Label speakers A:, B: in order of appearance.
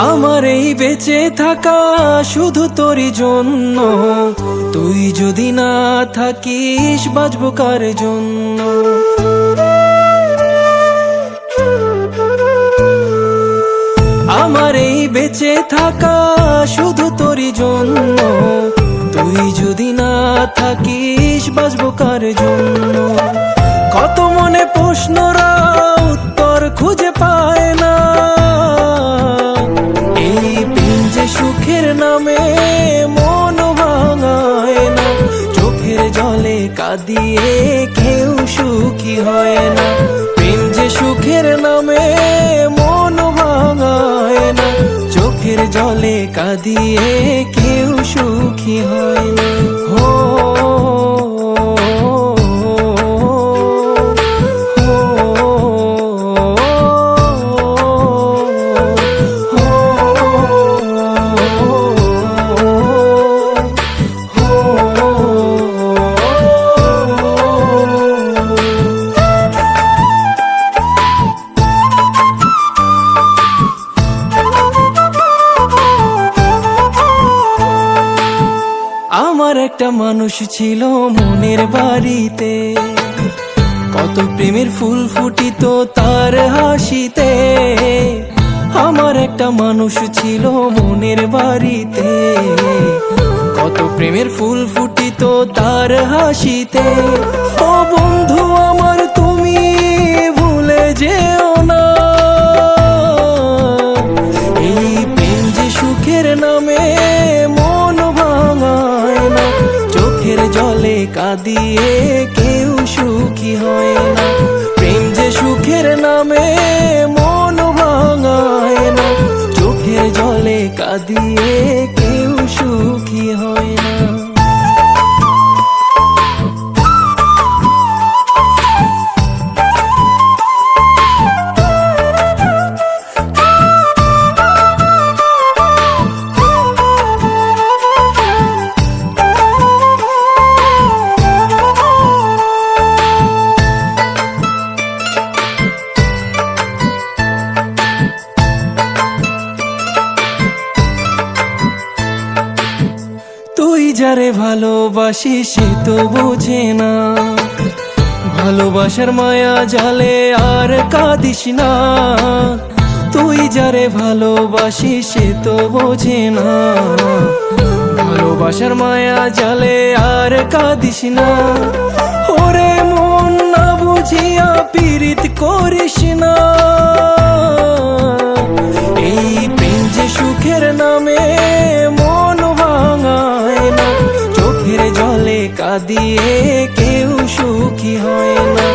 A: আমার এই বেঁচে থাকা শুধু তোরই জন্য, তুই যদি না থাকিস বাঁচবো কার জন্য। আমার এই বেঁচে থাকা শুধু তোরই জন্য, তুই যদি না থাকিস বাঁচবো কার জন্য। কত মনে প্রশ্নরা উত্তর খুঁজে পায় না, এই প্রেম যে সুখের নামে মন ভাঙায় না। চোখের জলে কাঁদিয়ে কেউ সুখী হয় না, প্রেম যে সুখের নামে মন ভাঙায় না। চোখের জলে কাঁদিয়ে কেউ সুখী হয় না। হো আমার একটা মানুষ ছিল মনের বাড়িতে, কত প্রেমের ফুল ফুটিত তার হাসিতে। আমার একটা মানুষ ছিল মনের বাড়িতে, কত প্রেমের ফুল ফুটিত তার হাসিতে। ও বন্ধু আমার তুমি ভুলে যেও না, এই প্রেম যে সুখের নামে মন ভাঙায় না। চোখের জলে কাঁদিয়ে কেউ সুখী হয় না, প্রেম যে সুখের নামে মন ভাঙায় না। চোখের জলে কাঁদিয়ে কেউ সুখী হয় না। তুই যারে ভালোবাসি সে তো বোঝে না, ভালোবাসার মায়া জালে আর কাঁদিস না। তুই যারে ভালোবাসি সে তো বোঝে না, ভালোবাসার মায়া জালে আর কাঁদিস না। ওরে মন না বুঝিয়া পীড়িত করিস না, এই প্রেম যে সুখের নামে মন ভাঙায় না। চোখের জলে কাঁদিয়ে কেউ সুখী হয় না।